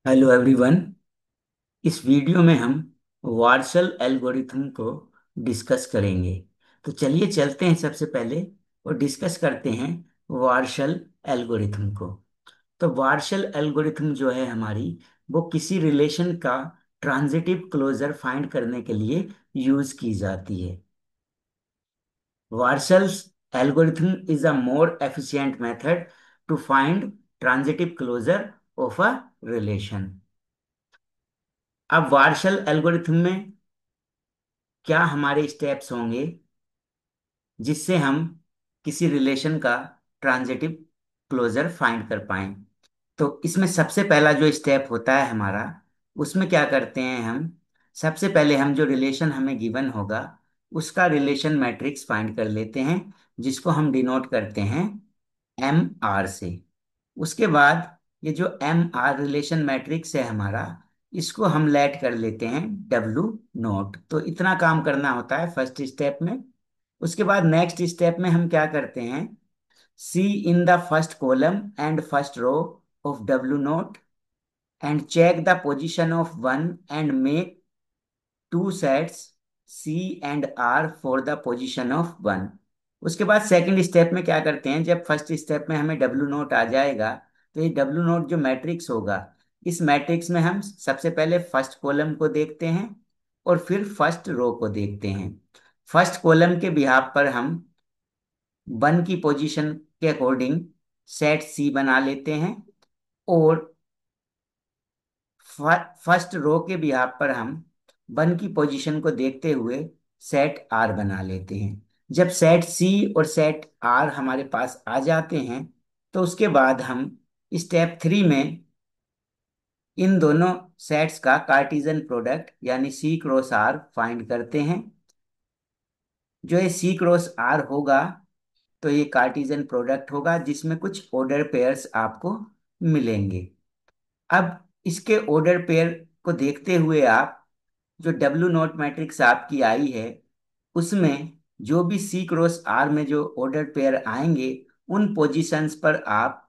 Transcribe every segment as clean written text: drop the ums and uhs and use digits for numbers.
Hello everyone. इस video में हम वार्शल एल्गोरिथम को डिस्कस करेंगे। तो चलिए चलते हैं सबसे पहले और डिस्कस करते हैं वार्शल एल्गोरिथम को। तो वार्शल एल्गोरिथम जो है हमारी, वो किसी रिलेशन का ट्रांजिटिव क्लोजर फाइंड करने के लिए यूज की जाती है। Warshall's algorithm is a more efficient method to find transitive closure of a relation. अब वार्शल एल्गोरिथम में क्या हमारे स्टेप्स होंगे जिससे हम किसी रिलेशन का ट्रांजिटिव क्लोजर फाइंड कर पाएं। तो इसमें सबसे पहला जो स्टेप होता है हमारा, उसमें क्या करते हैं हम, सबसे पहले हम जो रिलेशन हमें गिवन होगा उसका रिलेशन मैट्रिक्स फाइंड कर लेते हैं, जिसको हम डिनोट करते हैं एम आर से। उसके बाद ये जो एम आर रिलेशन मैट्रिक्स है हमारा, इसको हम लेट कर लेते हैं डब्लू नोट। तो इतना काम करना होता है फर्स्ट स्टेप में। उसके बाद नेक्स्ट स्टेप में हम क्या करते हैं, see in the first column and first row of W naught and check the position of one and make two sets C and R for the position of one. उसके बाद second step में क्या करते हैं, जब first step में हमें W note आ जाएगा, तो ये डब्ल्यू नोट जो मैट्रिक्स होगा, इस मैट्रिक्स में हम सबसे पहले फर्स्ट कॉलम को देखते हैं और फिर फर्स्ट रो को देखते हैं। फर्स्ट कॉलम के बिहाफ पर हम वन की पोजीशन के अकॉर्डिंग सेट सी बना लेते हैं और फर्स्ट रो के बिहाफ पर हम वन की पोजीशन को देखते हुए सेट आर बना लेते हैं। जब सेट सी और सेट आर हमारे पास आ जाते हैं, तो उसके बाद हम स्टेप थ्री में इन दोनों सेट्स का कार्टेशियन प्रोडक्ट यानी सी क्रॉस आर फाइंड करते हैं। जो ये सी क्रॉस आर होगा, तो ये कार्टेशियन प्रोडक्ट होगा जिसमें कुछ ऑर्डर पेयर्स आपको मिलेंगे। अब इसके ऑर्डर पेयर को देखते हुए आप, जो डब्ल्यू नोट मैट्रिक्स आपकी आई है, उसमें जो भी सी क्रॉस आर में जो ऑर्डर पेयर आएंगे, उन पोजीशंस पर आप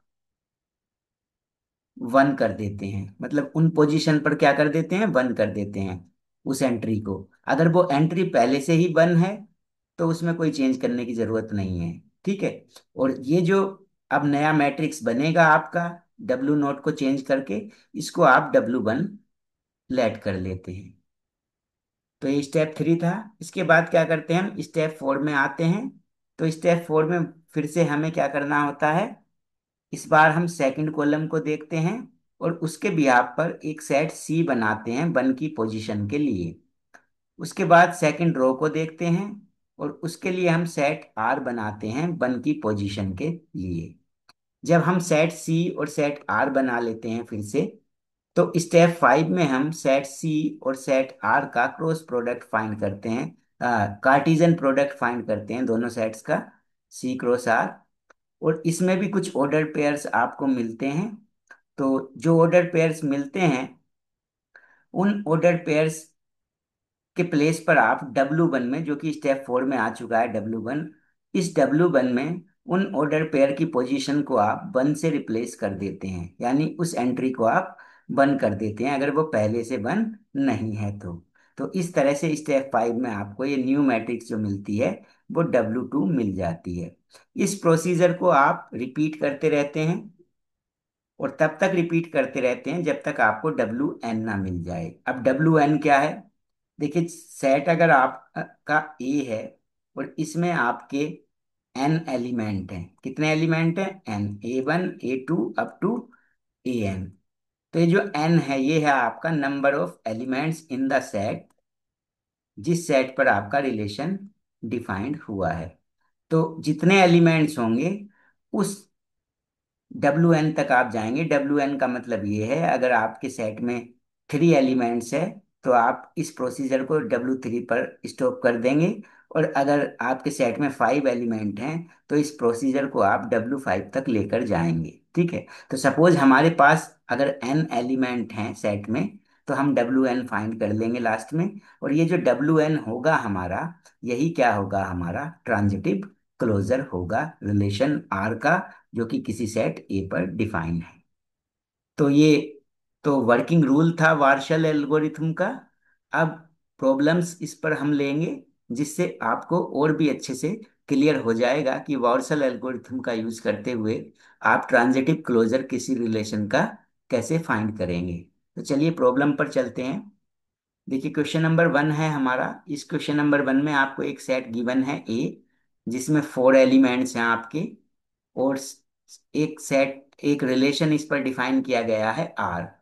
वन कर देते हैं। मतलब उन पोजीशन पर क्या कर देते हैं, वन कर देते हैं उस एंट्री को। अगर वो एंट्री पहले से ही वन है, तो उसमें कोई चेंज करने की जरूरत नहीं है। ठीक है। और ये जो अब नया मैट्रिक्स बनेगा आपका, डब्ल्यू नोट को चेंज करके इसको आप डब्ल्यू वन लेट कर लेते हैं। तो ये स्टेप थ्री था। इसके बाद क्या करते हैं, हम स्टेप फोर में आते हैं। तो स्टेप फोर में फिर से हमें क्या करना होता है, इस बार हम सेकंड कॉलम को देखते हैं और उसके बिहाफ पर एक सेट सी बनाते हैं वन की पोजीशन के लिए। उसके बाद सेकंड रो को देखते हैं और उसके लिए हम सेट आर बनाते हैं वन की पोजीशन के लिए। जब हम सेट सी और सेट आर बना लेते हैं फिर से, तो स्टेप फाइव में हम सेट सी और सेट आर का क्रॉस प्रोडक्ट फाइंड करते हैं, कार्टेशियन प्रोडक्ट फाइंड करते हैं दोनों सेट्स का, सी क्रॉस आर। और इसमें भी कुछ ऑर्डर पेयर्स आपको मिलते हैं। तो जो ऑर्डर पेयर्स मिलते हैं, उन ऑर्डर पेयर्स के प्लेस पर आप डब्ल्यू वन में, जो कि स्टेप फोर में आ चुका है डब्ल्यू वन, इस डब्ल्यू वन में उन ऑर्डर पेयर की पोजीशन को आप वन से रिप्लेस कर देते हैं, यानी उस एंट्री को आप वन कर देते हैं अगर वो पहले से वन नहीं है तो इस तरह से स्टेप फाइव में आपको ये न्यू मैट्रिक्स जो मिलती है, वो डब्ल्यू टू मिल जाती है। इस प्रोसीजर को आप रिपीट करते रहते हैं और तब तक रिपीट करते रहते हैं जब तक आपको डब्ल्यू एन ना मिल जाए। अब डब्ल्यू एन क्या है, देखिए सेट अगर आप का ए है और इसमें आपके एन एलिमेंट हैं, कितने एलिमेंट हैं, N, A one A two up to A N. तो ये जो एन है, ये है आपका number of elements in the set, जिस सेट पर आपका रिलेशन डिफाइंड हुआ है। तो जितने एलिमेंट्स होंगे उस डब्ल्यू एन तक आप जाएंगे। डब्ल्यू एन का मतलब ये है, अगर आपके सेट में थ्री एलिमेंट्स है, तो आप इस प्रोसीजर को डब्ल्यू थ्री पर स्टॉप कर देंगे। और अगर आपके सेट में फाइव एलिमेंट हैं, तो इस प्रोसीजर को आप डब्ल्यू फाइव तक लेकर जाएंगे। ठीक है। तो सपोज हमारे पास अगर एन एलिमेंट हैं सेट में, तो हम डब्ल्यू एन फाइंड कर लेंगे लास्ट में। और ये जो डब्ल्यू एन होगा हमारा, यही क्या होगा, हमारा ट्रांजिटिव क्लोजर होगा रिलेशन आर का, जो कि किसी सेट ए पर डिफाइन है। तो ये तो वर्किंग रूल था वार्शल एल्गोरिथम का। अब प्रॉब्लम्स इस पर हम लेंगे, जिससे आपको और भी अच्छे से क्लियर हो जाएगा कि वार्शल एल्गोरिथम का यूज करते हुए आप ट्रांजिटिव क्लोजर किसी रिलेशन का कैसे फाइंड करेंगे। तो चलिए प्रॉब्लम पर चलते हैं। देखिए क्वेश्चन नंबर 1 है हमारा। इस क्वेश्चन नंबर 1 में आपको एक सेट गिवन है ए, जिसमें 4 एलिमेंट्स हैं आपके, और एक रिलेशन इस पर डिफाइन किया गया है आर,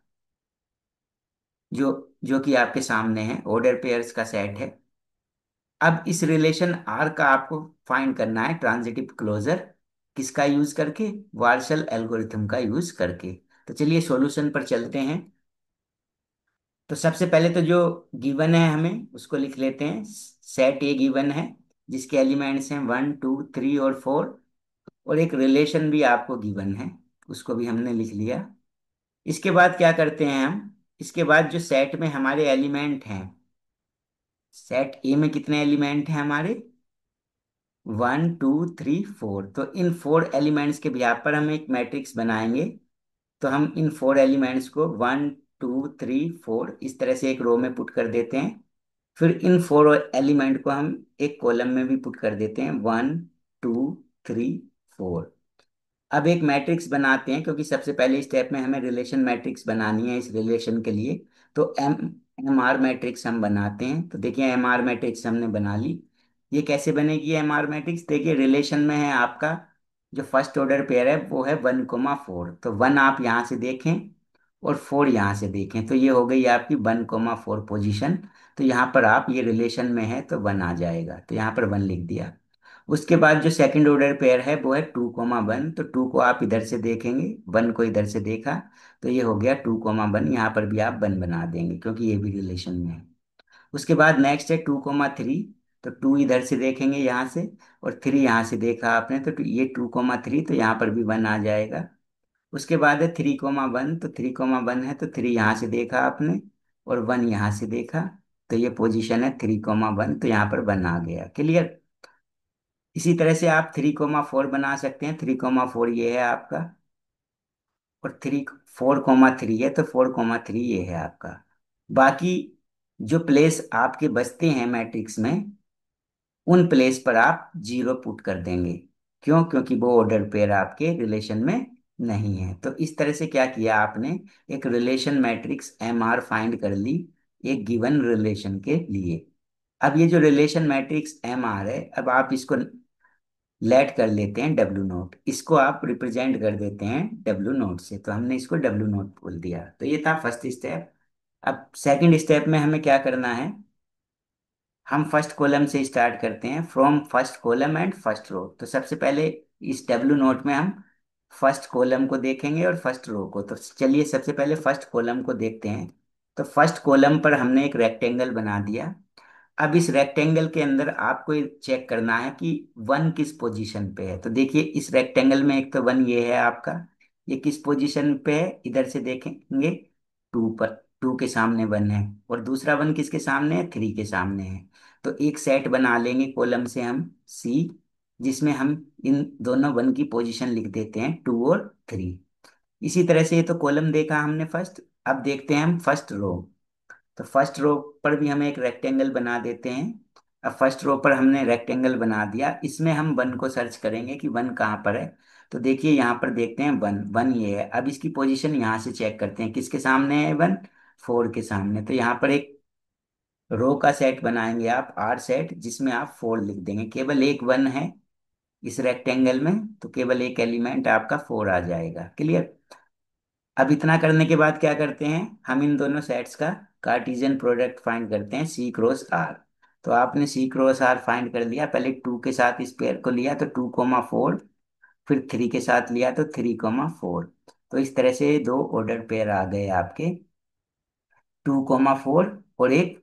जो जो कि आपके सामने है, ऑर्डर पेयर्स का सेट है। अब इस रिलेशन आर का आपको फाइंड करना है ट्रांजिटिव क्लोजर, किसका यूज करके? वार्शल एल्गोरिथम का यूज करके। तो चलिए सॉल्यूशन पर चलते हैं। तो सबसे पहले तो जो गिवन है हमें उसको लिख लेते हैं। सेट ए गिवन है, जिसके एलिमेंट्स हैं 1 2 3 और 4, और एक रिलेशन भी आपको गिवन है, उसको भी हमने लिख लिया। इसके बाद क्या करते हैं हम? इसके बाद जो सेट में हमारे एलिमेंट हैं, सेट ए में कितने एलिमेंट हैं हमारे? 1 2 3 4। तो इन 4 एलिमेंट्स के बिहार पर हम एक मैट्रिक्स बनाएंगे। तो हम इन 4 एलिमेंट्स को 1 2 3 4 इस तरह से एक रो में पुट कर देते हैं। फिर इन 4 एलिमेंट को हम एक कॉलम में भी पुट कर देते हैं, 1 2 3 4। अब एक मैट्रिक्स बनाते हैं, क्योंकि सबसे पहले स्टेप में हमें रिलेशन मैट्रिक्स बनानी है इस रिलेशन के लिए। तो एम आर मैट्रिक्स हम बनाते हैं। तो देखिए एम आर मैट्रिक्स हमने बना ली। ये कैसे बनेगी एम आर मैट्रिक्स? देखिए रिलेशन में है आपका जो फर्स्ट ऑर्डर पेयर है वो है 1 4। तो 1 आप यहाँ से देखें और 4 यहाँ से देखें, तो ये हो गई आपकी 1 4 पोजीशन। तो यहाँ पर आप ये रिलेशन में है तो 1 आ जाएगा, तो यहाँ पर 1 लिख दिया। उसके बाद जो सेकंड ऑर्डर पेयर है वो है 2 1। तो 2 को आप इधर से देखेंगे, 1 को इधर से देखा, तो ये हो गया 2 1। यहाँ पर भी आप 1 बना देंगे क्योंकि ये भी रिलेशन में है। उसके बाद नेक्स्ट है 2 3। तो 2 इधर से देखेंगे यहाँ से, और 3 यहाँ से देखा आपने, तो ये 2 3, तो यहाँ पर भी 1 आ जाएगा। उसके बाद है 3 1। तो 3 1 है, तो 3 यहाँ से देखा आपने और 1 यहाँ से देखा, तो ये पोजीशन है 3 1। तो यहाँ पर 1 आ गया। क्लियर? इसी तरह से आप 3 4 बना सकते हैं। 3 4 ये है आपका, और 4 3 है, तो 4 3 ये है आपका। बाकी जो प्लेस आपके बचते हैं मैट्रिक्स में, उन प्लेस पर आप 0 पुट कर देंगे। क्यों? क्योंकि वो ऑर्डर पेयर आपके रिलेशन में नहीं है। तो इस तरह से क्या किया आपने, एक relation matrix M R find कर ली एक गिवन रिलेशन के लिए। अब ये जो रिलेशन मैट्रिक्स एम आर है, अब आप इसको लेट कर लेते हैं W0। इसको आप रिप्रेजेंट कर देते हैं W0 से, तो हमने इसको W0 बोल दिया। तो ये था फर्स्ट स्टेप। अब सेकंड स्टेप में हमें क्या करना है? हम फर्स्ट कॉलम से स्टार्ट करते हैं, from first column and first row. तो सबसे पहले इस W0 में हम फर्स्ट कॉलम को देखेंगे और फर्स्ट रो को। तो चलिए सबसे पहले फर्स्ट कॉलम को देखते हैं। तो फर्स्ट कॉलम पर हमने एक रेक्टेंगल बना दिया। अब इस रेक्टेंगल के अंदर आपको ये चेक करना है कि 1 किस पोजीशन पे है। तो देखिए इस रेक्टेंगल में एक तो 1 ये है आपका, ये किस पोजीशन पे है? इधर से देखेंगे 2 पर, 2 के सामने 1 है, और दूसरा 1 किसके सामने है? 3 के सामने है। तो एक सेट बना लेंगे कॉलम से हम सी, जिसमें हम इन दोनों 1 की पोजीशन लिख देते हैं 2 और 3। इसी तरह से ये तो कॉलम देखा हमने फर्स्ट। अब देखते हैं हम फर्स्ट रो। तो फर्स्ट रो पर भी हम एक रेक्टेंगल बना देते हैं। अब फर्स्ट रो पर हमने रेक्टेंगल बना दिया, इसमें हम 1 को सर्च करेंगे कि 1 कहाँ पर है। तो देखिए यहाँ पर देखते हैं 1 1 ये है। अब इसकी पोजीशन यहाँ से चेक करते हैं, किसके सामने है 1? 4 के सामने। तो यहाँ पर एक रो का सेट बनाएंगे आप, आर सेट, जिसमें आप 4 लिख देंगे। केवल एक 1 है इस रेक्टेंगल में, तो केवल एक एलिमेंट आपका 4 आ जाएगा। क्लियर? अब इतना करने के बाद क्या करते हैं, हम इन दोनों सेट्स का कार्टेशियन प्रोडक्ट फाइंड करते हैं, सी क्रॉस आर। तो आपने सी क्रॉस आर फाइंड कर लिया। पहले 2 के साथ इस पेयर को लिया तो 2 4, फिर 3 के साथ लिया तो 3 4। तो इस तरह से दो ऑर्डर पेयर आ गए आपके, 2 4 और एक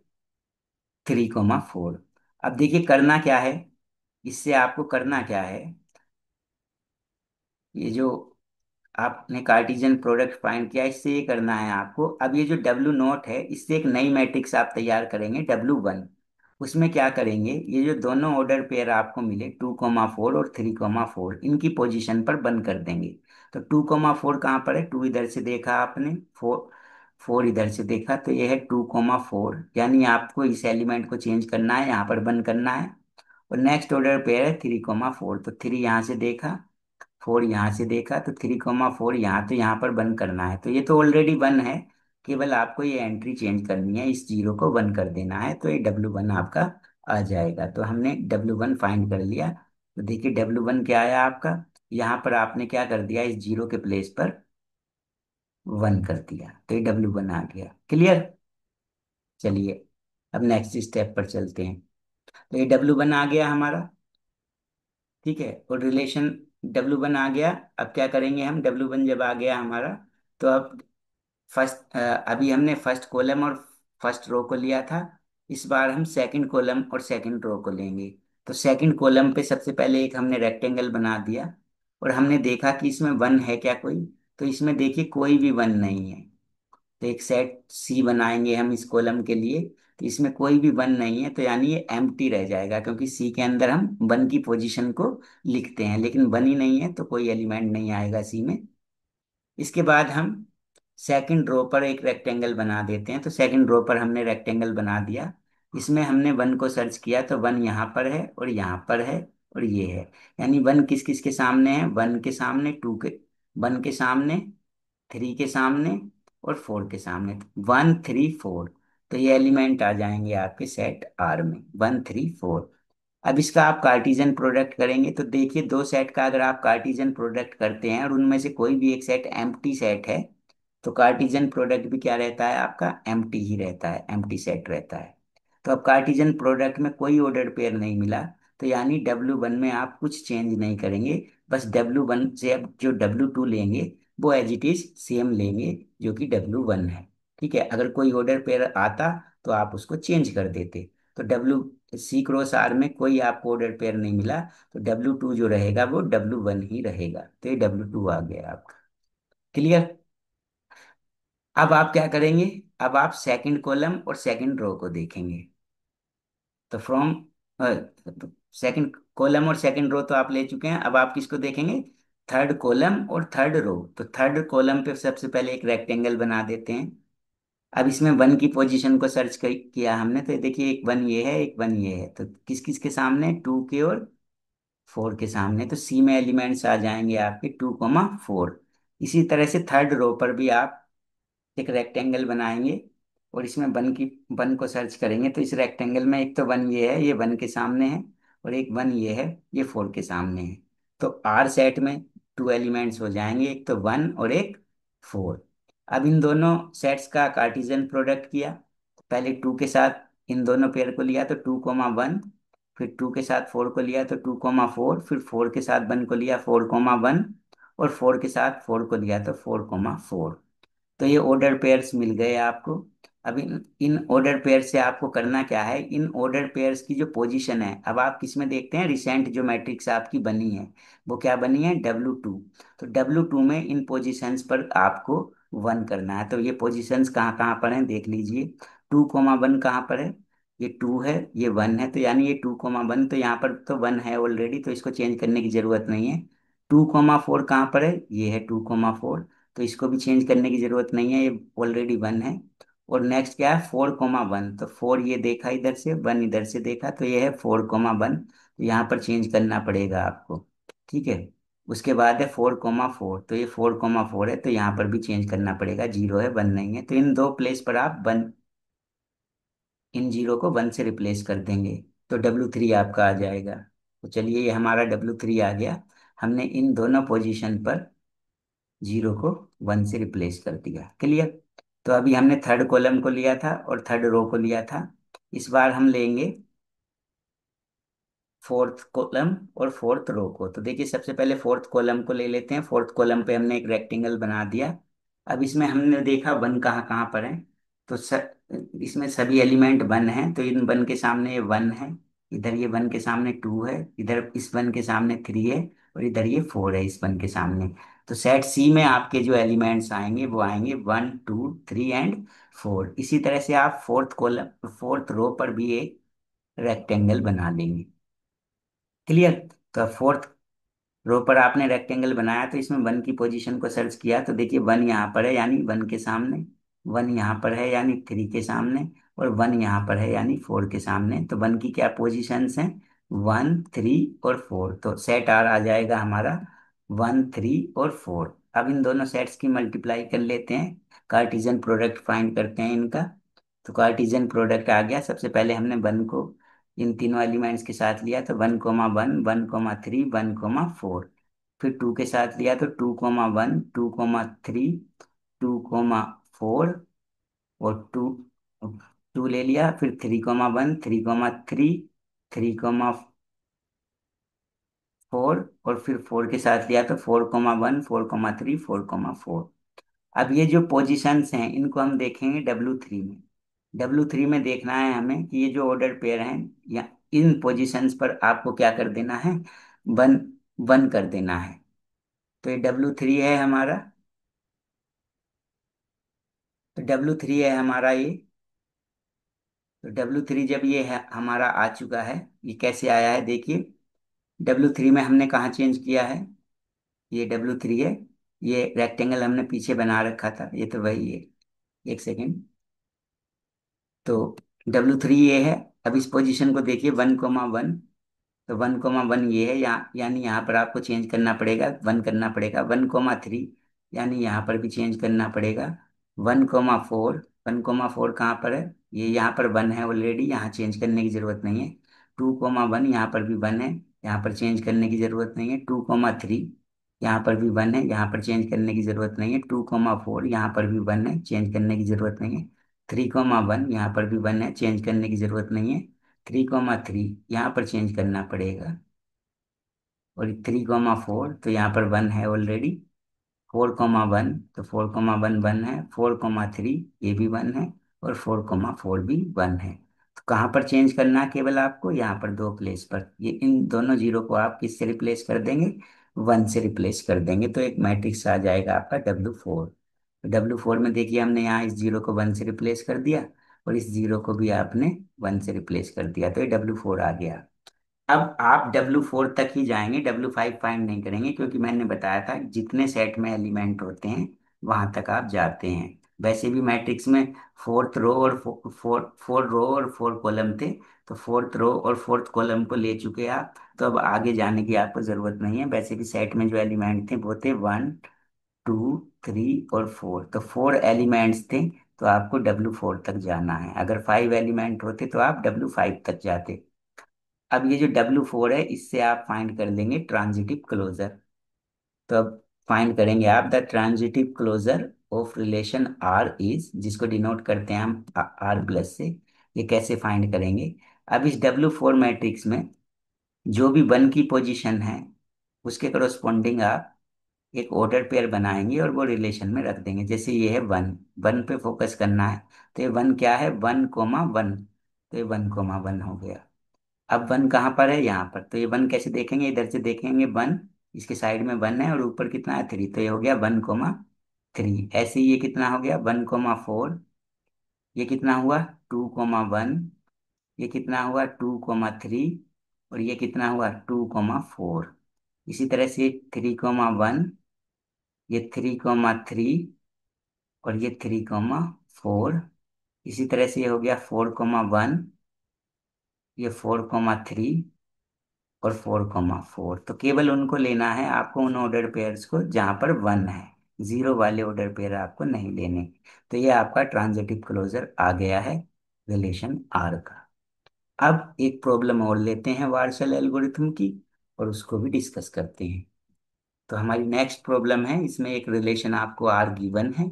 3 4। अब देखिए करना क्या है, इससे आपको करना क्या है, ये जो आपने कार्टेशियन प्रोडक्ट फाइंड किया, इससे ये करना है आपको। अब ये जो W0 है, इससे एक नई मैट्रिक्स आप तैयार करेंगे W1। उसमें क्या करेंगे, ये जो दोनों ऑर्डर पेयर आपको मिले 2 4 और 3 4, इनकी पोजीशन पर बंद कर देंगे। तो 2 4 कहाँ पर है? 2 इधर से देखा आपने, 4 फोर इधर से देखा तो ये है 2,4, यानी आपको इस एलिमेंट को चेंज करना है, यहाँ पर बंद करना है। और नेक्स्ट ऑर्डर पेयर है 3,4, तो 3 यहाँ से देखा, 4 यहाँ से देखा, तो 3,4 यहाँ, तो यहाँ पर बंद करना है, तो ये तो ऑलरेडी 1 है। केवल आपको ये एंट्री चेंज करनी है, इस जीरो को 1 कर देना है, तो ये W1 आपका आ जाएगा। तो हमने W1 फाइंड कर लिया। तो देखिए W1 क्या आया आपका, यहाँ पर आपने क्या कर दिया, इस जीरो के प्लेस पर 1 कर दिया, तो ये W1 आ गया। क्लियर। चलिए अब नेक्स्ट स्टेप पर चलते हैं। तो ये W1 आ गया हमारा, ठीक है, और रिलेशन W1 आ गया। अब क्या करेंगे हम, W1 जब आ गया हमारा, तो अब अभी हमने फर्स्ट कॉलम और फर्स्ट रो को लिया था, इस बार हम सेकंड कॉलम और सेकंड रो को लेंगे। तो सेकंड कॉलम पे सबसे पहले एक हमने रेक्टेंगल बना दिया, और हमने देखा कि इसमें 1 है क्या कोई, तो इसमें देखिए कोई भी 1 नहीं है। तो एक सेट सी बनाएंगे हम इस कॉलम के लिए, तो इसमें कोई भी 1 नहीं है, तो यानी ये एम्प्टी रह जाएगा, क्योंकि सी के अंदर हम 1 की पोजीशन को लिखते हैं, लेकिन 1 ही नहीं है, तो कोई एलिमेंट नहीं आएगा सी में। इसके बाद हम सेकंड रो पर एक रेक्टेंगल बना देते हैं। तो सेकंड रो पर हमने रेक्टेंगल बना दिया, इसमें हमने 1 को सर्च किया, तो 1 यहाँ पर है और यहाँ पर है और ये है। यानी 1 किस किस के सामने है, 1 के सामने, 2 के, 1 के सामने, 3 के सामने और 4 के सामने। 1 3 4, तो ये एलिमेंट आ जाएंगे आपके सेट आर में, 1 3 4। अब इसका आप कार्टेशियन प्रोडक्ट करेंगे, तो देखिए दो सेट का अगर आप कार्टेशियन प्रोडक्ट करते हैं और उनमें से कोई भी एक सेट एम्प्टी सेट है, तो कार्टेशियन प्रोडक्ट भी क्या रहता है आपका, एम्प्टी ही रहता है, एम्प्टी सेट रहता है। तो अब कार्टेशियन प्रोडक्ट में कोई ऑर्डर पेयर नहीं मिला, तो यानी W1 में आप कुछ चेंज नहीं करेंगे, बस W1 से अब जो W2 लेंगे वो एज इट इज सेम लेंगे जो कि W1 है। ठीक है, अगर कोई ऑर्डर पेयर आता तो आप उसको चेंज कर देते। तो C×R में कोई आपको ऑर्डर पेयर नहीं मिला, तो W2 जो रहेगा वो W1 ही रहेगा, तो ये W2 आ गया आपका। क्लियर। अब आप क्या करेंगे, अब आप सेकंड कॉलम और सेकंड रो को देखेंगे। तो फ्रॉम सेकंड कॉलम और सेकंड रो तो आप ले चुके हैं, अब आप किसको देखेंगे, थर्ड कॉलम और थर्ड रो। तो थर्ड कॉलम पे सबसे पहले एक रेक्टेंगल बना देते हैं। अब इसमें 1 की पोजीशन को किया हमने, तो देखिए एक 1 ये है, एक 1 ये है, तो किस किस के सामने, 2 के और 4 के सामने। तो सी में एलिमेंट्स आ जाएंगे आपके 2,4। इसी तरह से थर्ड रो पर भी आप एक रेक्टेंगल बनाएंगे, और इसमें 1 को सर्च करेंगे, तो इस रेक्टेंगल में एक तो 1 ये है, ये 1 के सामने है, और एक 1 ये है, ये 4 के सामने है। तो आर सेट में 2 एलिमेंट्स हो जाएंगे, एक तो 1 और एक 4। अब इन दोनों सेट्स का कार्टेशियन प्रोडक्ट किया, तो पहले 2 के साथ इन दोनों पेयर को लिया तो 2,1, फिर 2 के साथ 4 को लिया तो 2,4, फिर 4 के साथ 1 को लिया 4,1, और 4 के साथ 4 को लिया तो 4,4। तो ये ऑर्डर पेयर्स मिल गए आपको। अब इन ऑर्डर पेयर से आपको करना क्या है, इन ऑर्डर पेयर्स की जो पोजीशन है, अब आप किस में देखते हैं, रिसेंट जो मैट्रिक्स आपकी बनी है वो क्या बनी है, W2। तो W2 में इन पोजीशंस पर आपको 1 करना है। तो ये पोजीशंस कहाँ कहाँ पर हैं देख लीजिए। 2,1 कहाँ पर है, ये 2 है, ये 1 है, तो यानी ये 2,1, तो यहाँ पर तो 1 है ऑलरेडी, तो इसको चेंज करने की जरूरत नहीं है। 2,4 कहाँ पर है, ये है 2,4, तो इसको भी चेंज करने की जरूरत नहीं है, ये ऑलरेडी 1 है। और नेक्स्ट क्या है, 4,1, तो 4 ये देखा इधर से, 1 इधर से देखा, तो ये है 4,1, तो यहाँ पर चेंज करना पड़ेगा आपको। ठीक है। उसके बाद है 4,4, तो ये 4,4 है, तो यहाँ पर भी चेंज करना पड़ेगा, 0 है, 1 नहीं है, तो इन दो प्लेस पर आप 1, इन 0 को 1 से रिप्लेस कर देंगे, तो W3 आपका आ जाएगा। तो चलिए ये हमारा W3 आ गया, हमने इन दोनों पोजीशन पर 0 को 1 से रिप्लेस कर दिया। क्लियर। तो अभी हमने थर्ड कॉलम को लिया था और थर्ड रो को लिया था, इस बार हम लेंगे फोर्थ कॉलम और फोर्थ रो को। तो देखिए सबसे पहले फोर्थ कॉलम को ले लेते हैं। फोर्थ कॉलम पे हमने एक रेक्टेंगल बना दिया। अब इसमें हमने देखा 1 कहाँ कहाँ पर है, तो इसमें सभी एलिमेंट 1 है, तो इन 1 के सामने ये 1 है, इधर ये 1 के सामने 2 है, इधर इस 1 के सामने 3 है, और इधर ये 4 है इस 1 के सामने। तो सेट सी में आपके जो एलिमेंट्स आएंगे वो आएंगे 1 2 3 एंड 4। इसी तरह से आप फोर्थ कॉलम फोर्थ रो पर भी एक रेक्टेंगल बना लेंगे। क्लियर। तो फोर्थ रो पर आपने रेक्टेंगल बनाया, तो इसमें 1 की पोजीशन को सर्च किया, तो देखिए 1 यहाँ पर है, यानी 1 के सामने, वन यहाँ पर है यानी थ्री के सामने, और वन यहाँ पर है यानी फोर के सामने। तो वन की क्या पोजीशंस हैं, वन थ्री और फोर। तो सेट आर आ जाएगा हमारा वन थ्री और फोर। अब इन दोनों सेट्स की मल्टीप्लाई कर लेते हैं, कार्टेशियन प्रोडक्ट फाइंड करते हैं इनका। तो कार्टेशियन प्रोडक्ट आ गया। सबसे पहले हमने वन को इन तीनों एलिमेंट्स के साथ लिया, तो one comma one, one comma three, one comma four. फिर टू के साथ लिया तो two comma one, two comma three, two comma four, और टू टू ले लिया। फिर three comma one, three comma three, three comma four, और फिर फोर के साथ लिया तो four comma one, four comma three, four comma four. अब ये जो पोजीशंस हैं इनको हम देखेंगे डब्ल्यू थ्री में। डब्ल्यू थ्री में देखना है हमें कि ये जो ऑर्डर पेयर हैं, या इन पोजीशंस पर आपको क्या कर देना है, वन वन कर देना है। तो ये डब्ल्यू थ्री है हमारा। तो डब्ल्यू थ्री है हमारा ये। तो डब्ल्यू थ्री जब ये है हमारा आ चुका है, ये कैसे आया है देखिए। डब्ल्यू थ्री में हमने कहाँ चेंज किया है, ये डब्ल्यू थ्री है। ये रेक्टेंगल हमने पीछे बना रखा था, ये तो वही है। एक सेकेंड। तो डब्ल्यू थ्री ये है। अब इस पोजीशन को देखिए, वन कोमा वन। तो वन कोमा वन ये है, यानी यहाँ पर आपको चेंज करना पड़ेगा, वन करना पड़ेगा। वन कोमा थ्री, यानी यहाँ पर भी चेंज करना पड़ेगा। One comma four, one comma four कहाँ पर है, ये यहाँ पर वन है ऑलरेडी, यहाँ चेंज करने की जरूरत नहीं है। टू कोमा वन, यहाँ पर भी वन है, यहाँ पर चेंज करने की जरूरत नहीं है। टू कोमा थ्री, यहाँ पर भी वन है, यहाँ पर चेंज करने की जरूरत नहीं है। टू कोमा फोर, यहाँ पर भी वन है, चेंज करने की जरूरत नहीं है। थ्री कोमा वन, यहाँ पर भी वन है, चेंज करने की जरूरत नहीं है। थ्री कोमा थ्री, यहाँ पर चेंज करना पड़ेगा। और थ्री कोमा फोर, तो यहाँ पर वन है ऑलरेडी। फोर कोमा वन, तो फोर कोमा वन वन है। फोर कोमा थ्री, ये भी वन है। और फोर कोमा फोर भी वन है। तो कहाँ पर चेंज करना है केवल आपको, यहाँ पर दो प्लेस पर। ये इन दोनों जीरो को आप किससे रिप्लेस कर देंगे, वन से रिप्लेस कर देंगे। तो एक मैट्रिक्स आ जाएगा आपका डब्ल्यू फोर। डब्ल्यू फोर में देखिए हमने यहाँ इस जीरो को वन से रिप्लेस कर दिया, और इस जीरो को भी आपने वन से रिप्लेस कर दिया, तो ये डब्ल्यू फोर आ गया। अब आप डब्ल्यू फोर तक ही जाएंगे, डब्ल्यू फाइव फाइंड नहीं करेंगे, क्योंकि मैंने बताया था जितने सेट में एलिमेंट होते हैं वहां तक आप जाते हैं। वैसे भी मैट्रिक्स में फोर्थ रो और फोर फोर रो और फोर कॉलम थे, तो फोर्थ रो और फोर्थ कॉलम को ले चुके आप। तो अब आगे जाने की आपको जरूरत नहीं है। वैसे भी सेट में जो एलिमेंट थे वो थे वन, टू, थ्री और फोर। तो फोर एलिमेंट्स थे, तो आपको डब्ल्यू फोर तक जाना है। अगर फाइव एलिमेंट होते तो आप डब्ल्यू फाइव तक जाते। अब ये जो डब्ल्यू फोर है, इससे आप फाइंड कर लेंगे ट्रांजिटिव क्लोजर। तो अब फाइंड करेंगे आप the transitive closure of relation R is, जिसको डिनोट करते हैं हम आर प्लस से। ये कैसे फाइंड करेंगे, अब इस डब्ल्यू फोर मैट्रिक्स में जो भी वन की पोजीशन है उसके करस्पॉन्डिंग आप एक ऑर्डर पेयर बनाएंगे और वो रिलेशन में रख देंगे। जैसे ये है वन, वन पे फोकस करना है। तो ये वन क्या है, वन कोमा वन। तो ये वन कोमा वन हो गया। अब वन कहाँ पर है, यहाँ पर। तो ये वन कैसे देखेंगे, इधर से देखेंगे वन, इसके साइड में वन है और ऊपर कितना है, थ्री। तो ये हो गया वन कोमा थ्री। ऐसे ही ये कितना हो गया, वन कोमा फोर। ये कितना हुआ, टू कोमा वन। ये कितना हुआ, टू कोमा थ्री। और ये कितना हुआ, टू कोमा फोर। इसी तरह से थ्री कोमा वन, ये थ्री कोमा थ्री, और ये थ्री कोमा फोर। इसी तरह से ये हो गया फोर कोमा वन, ये फोर कोमा थ्री, और फोर कोमा फोर। तो केवल उनको लेना है आपको, उन ऑर्डर पेयर्स को जहां पर वन है। जीरो वाले ऑर्डर पेयर आपको नहीं लेने। तो ये आपका ट्रांजिटिव क्लोजर आ गया है रिलेशन आर का। अब एक प्रॉब्लम और लेते हैं वार्शल एल्गोरिथम की, और उसको भी डिस्कस करते हैं। तो हमारी नेक्स्ट प्रॉब्लम है, इसमें एक रिलेशन आपको आर गिवन है,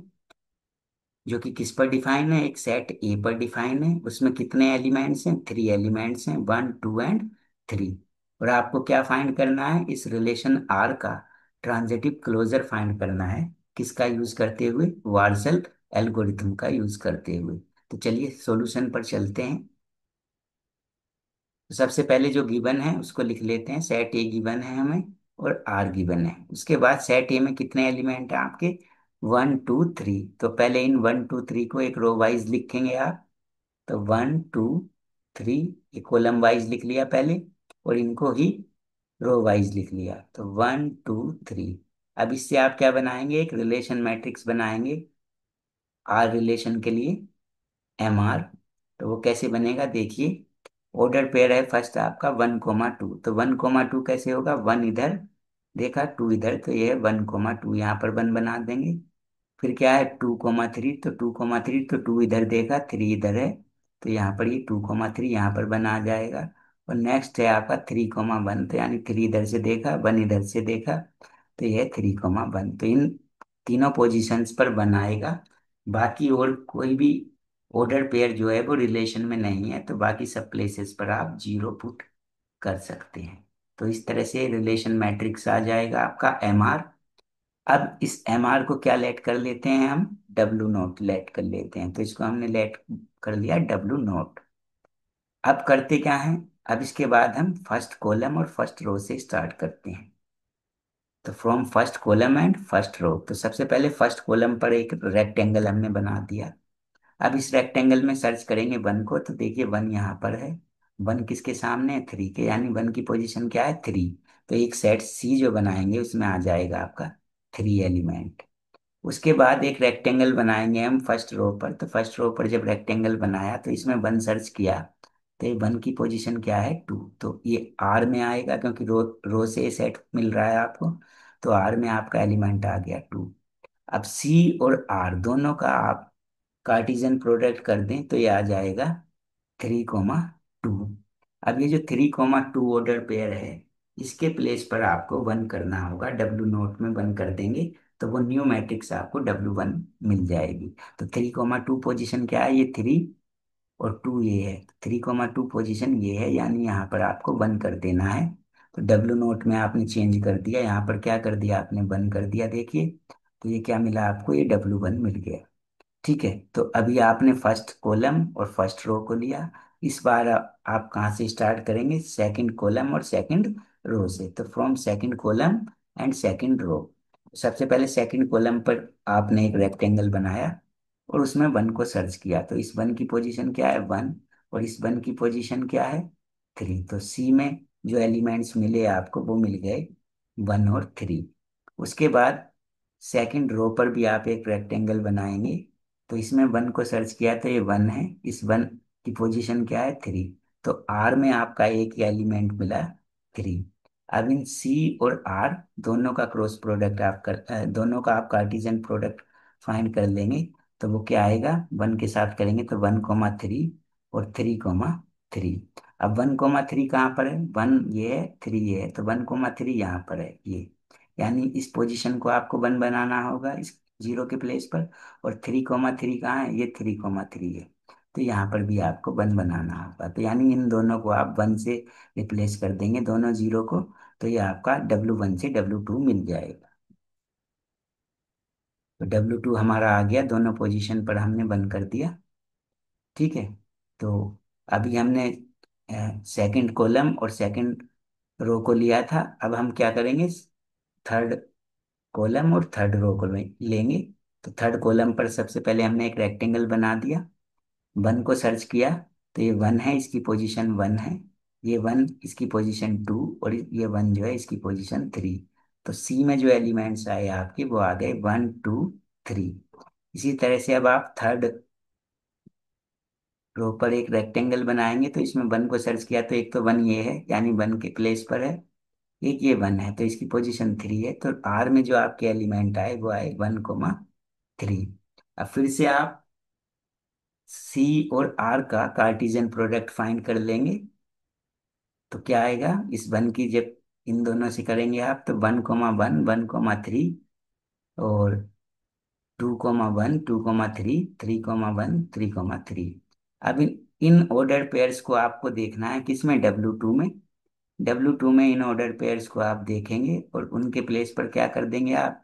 जो कि किस पर डिफाइन है, एक सेट ए पर डिफाइन है। उसमें कितने एलिमेंट्स हैं, थ्री एलिमेंट्स हैं, वन टू एंड थ्री। और आपको क्या फाइंड करना है, इस रिलेशन आर का ट्रांजिटिव क्लोजर फाइंड करना है। किसका यूज करते हुए, वार्सल एल्गोरिथम का यूज करते हुए। तो चलिए सॉल्यूशन पर चलते हैं। तो सबसे पहले जो गिवन है उसको लिख लेते हैं। सेट ए गिवन है हमें, और आर गिवन है। उसके बाद सेट ए में कितने एलिमेंट हैं आपके, वन टू थ्री। तो पहले इन वन टू थ्री को एक रो वाइज लिखेंगे आप। तो वन टू थ्री, ये कॉलम वाइज लिख लिया पहले, और इनको ही रो वाइज लिख लिया। तो वन टू थ्री। अब इससे आप क्या बनाएंगे, एक रिलेशन मैट्रिक्स बनाएंगे आर रिलेशन के लिए एम आर। तो वो कैसे बनेगा देखिए, ऑर्डर पेयर है फर्स्ट आपका 1,2, तो 1,2 कैसे होगा, वन इधर देखा, टू इधर, तो ये है 1,2, यहाँ पर वन बना देंगे। फिर क्या है 2,3, तो 2,3, तो टू इधर देखा, थ्री इधर है, तो यहाँ पर ये 2,3 यहाँ पर बना आ जाएगा। और नेक्स्ट है आपका 3,1, तो यानी थ्री इधर से देखा, वन इधर से देखा, तो ये 3,1, तो इन तीनों पोजीशंस पर बनाएगा। बाकी और कोई भी ऑर्डर पेयर जो है वो रिलेशन में नहीं है, तो बाकी सब प्लेसेस पर आप जीरो पुट कर सकते हैं। तो इस तरह से रिलेशन मैट्रिक्स आ जाएगा आपका एम आर। अब इस एम आर को क्या लेट कर लेते हैं हम, डब्लू नोट लेट कर लेते हैं, तो इसको हमने लेट कर लिया डब्लू नोट। अब करते क्या है, अब इसके बाद हम फर्स्ट कॉलम और फर्स्ट रो से स्टार्ट करते हैं। तो from first column and first row, तो सबसे पहले फर्स्ट कॉलम पर एक रेक्टेंगल हमने बना दिया। अब इस रेक्टेंगल में सर्च करेंगे वन को, तो देखिए वन यहाँ पर है। वन किसके सामने है, थ्री के, यानी वन की पोजीशन क्या है, थ्री। तो एक सेट सी जो बनाएंगे उसमें आ जाएगा आपका थ्री एलिमेंट। उसके बाद एक रेक्टेंगल बनाएंगे हम फर्स्ट रो पर, तो फर्स्ट रो पर जब रेक्टेंगल बनाया तो इसमें वन सर्च किया, तो ये वन की पोजीशन क्या है, टू, तो ये आर में आएगा क्योंकि रो रो से सेट मिल रहा है आपको। तो आर में आपका एलिमेंट आ गया टू। अब सी और आर दोनों का आप कार्टिजन प्रोडक्ट कर दें तो ये आ जाएगा 3,2। अब ये जो 3,2 ऑर्डर पेयर है, इसके प्लेस पर आपको वन करना होगा, डब्ल्यू नोट में वन कर देंगे, तो वो न्यू मैट्रिक्स आपको W1 मिल जाएगी। तो 3,2 पोजीशन क्या है, ये थ्री और टू ये है, 3,2 पोजीशन ये है, यानी यहाँ पर आपको वन कर देना है। तो डब्ल्यू नोट में आपने चेंज कर दिया, यहाँ पर क्या कर दिया आपने, वन कर दिया, देखिए। तो ये क्या मिला आपको, ये W1 मिल गया। ठीक है, तो अभी आपने फर्स्ट कॉलम और फर्स्ट रो को लिया। इस बार आप कहाँ से स्टार्ट करेंगे, सेकंड कॉलम और सेकंड रो से। तो from second column and second row, सबसे पहले सेकंड कॉलम पर आपने एक रेक्टेंगल बनाया और उसमें वन को सर्च किया, तो इस वन की पोजीशन क्या है, वन, और इस वन की पोजीशन क्या है, थ्री। तो सी में जो एलिमेंट्स मिले आपको वो मिल गए वन और थ्री। उसके बाद सेकंड रो पर भी आप एक रेक्टेंगल बनाएंगे, तो इसमें वन को सर्च किया तो ये वन है, इस वन की पोजीशन क्या है, थ्री। तो आर में आपका एक ही एलिमेंट मिला, थ्री। अब इन सी और आर दोनों का क्रॉस प्रोडक्ट दोनों का आप कार्टिजन प्रोडक्ट फाइंड कर लेंगे, तो वो क्या आएगा, वन के साथ करेंगे तो 1,3 और 3,3। अब 1,3 कहाँ पर है, वन ये है, थ्री ये है, तो 1,3 यहाँ पर है ये, यानी इस पोजीशन को आपको वन बनाना होगा इस जीरो के प्लेस पर। और 3,3 कहाँ है, ये 3,3 है, तो यहाँ पर भी आपको वन बनाना होगा। तो यानी इन दोनों को आप वन से रिप्लेस कर देंगे, दोनों जीरो को, तो ये आपका W1 से W2 मिल जाएगा। तो W2 हमारा आ गया, दोनों पोजीशन पर हमने वन कर दिया। ठीक है, तो अभी हमने सेकंड कॉलम और सेकंड रो को लिया था, अब हम क्या करेंगे, थर्ड कॉलम और थर्ड रो को लेंगे। तो थर्ड कॉलम पर सबसे पहले हमने एक रेक्टेंगल बना दिया, वन को सर्च किया, तो ये वन है, इसकी पोजीशन वन है, ये वन इसकी पोजीशन टू, और ये वन जो है इसकी पोजीशन थ्री। तो सी में जो एलिमेंट्स आए आपके वो आ गए वन टू थ्री। इसी तरह से अब आप थर्ड रो पर एक रेक्टेंगल बनाएंगे, तो इसमें वन को सर्च किया तो एक तो वन ये है, यानी वन के प्लेस पर है, एक ये वन है तो इसकी पोजीशन थ्री है, तो आर में जो आपके एलिमेंट आए वो आए 1,3। अब फिर से आप सी और आर का कार्टिजियन प्रोडक्ट फाइंड कर लेंगे, तो क्या आएगा, इस वन की जब इन दोनों से करेंगे आप, तो 1,1, 1,3 और 2,1, 2,3, 3,1, 3,3। अब इन ऑर्डर पेयर्स को आपको देखना है किसमें, W2 में। W2 में इन ऑर्डर पेयर्स को आप देखेंगे और उनके प्लेस पर क्या कर देंगे आप,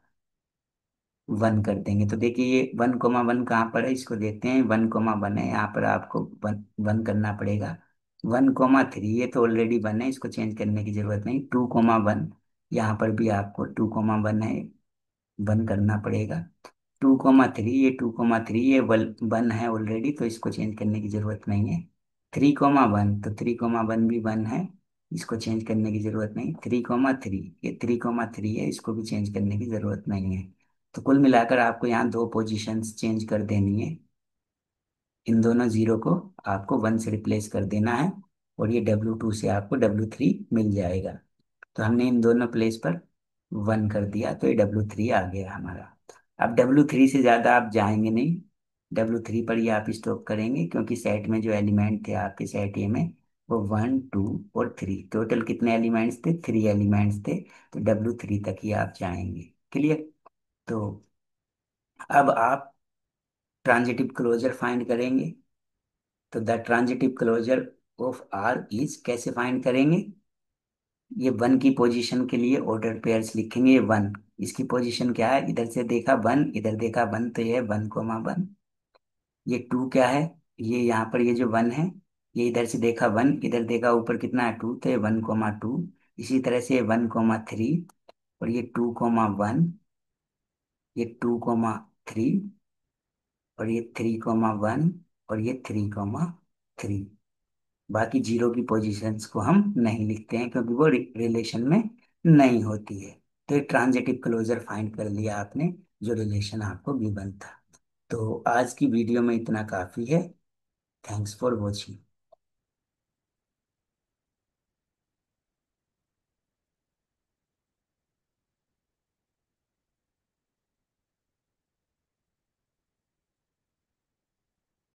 वन कर देंगे। तो देखिए ये 1,1 कहाँ पर है, इसको देखते हैं, 1,1 है, यहाँ पर आपको वन वन करना पड़ेगा। 1,3 ये तो ऑलरेडी वन है, इसको चेंज करने की जरूरत नहीं। 2,1 यहाँ पर भी आपको 2,1 है, वन करना पड़ेगा। 2,3 ये 2,3 ये वन है ऑलरेडी, तो इसको चेंज करने की जरूरत नहीं है। 3,1 तो 3,1 भी वन है, इसको चेंज करने की जरूरत नहीं। 3,3 ये 3,3 है, इसको भी चेंज करने की जरूरत नहीं है। तो कुल मिलाकर आपको यहाँ दो पोजीशंस चेंज कर देनी है। इन दोनों जीरो को आपको वन से रिप्लेस कर देना है, और ये W2 से आपको W3 मिल जाएगा। तो हमने इन दोनों प्लेस पर वन कर दिया, तो ये W3 आ गया हमारा। अब W3 से ज़्यादा आप जाएंगे नहीं, W3 पर ही आप स्टॉप करेंगे, क्योंकि सेट में जो एलिमेंट थे आपके सेट ए में, वो वन टू और थ्री, टोटल कितने एलिमेंट्स थे, थ्री एलिमेंट्स थे। तो W3 तक ही आप जाएंगे। क्लियर। तो अब आप ट्रांजिटिव क्लोजर फाइंड करेंगे। तो the transitive closure of R is, कैसे फाइंड करेंगे? ये वन की पोजीशन के लिए ऑर्डर पेयर्स लिखेंगे। ये वन, इसकी पोजीशन क्या है, इधर से देखा वन, इधर देखा वन, तो ये है वन कोमा वन। ये टू क्या है, ये यहाँ पर ये जो वन है, ये इधर से देखा वन, इधर देखा ऊपर कितना है टू, तो ये वन कोमा टू। इसी तरह से वन कोमा थ्री, और ये टू कोमा वन, ये टू कोमा थ्री, और ये थ्री कोमा वन, और ये थ्री कोमा थ्री। बाकी जीरो की पोजीशंस को हम नहीं लिखते हैं, क्योंकि वो रिलेशन में नहीं होती है। तो ये ट्रांजिटिव क्लोजर फाइंड कर लिया आपने, जो रिलेशन आपको गिवन था। तो आज की वीडियो में इतना काफी है। Thanks for watching.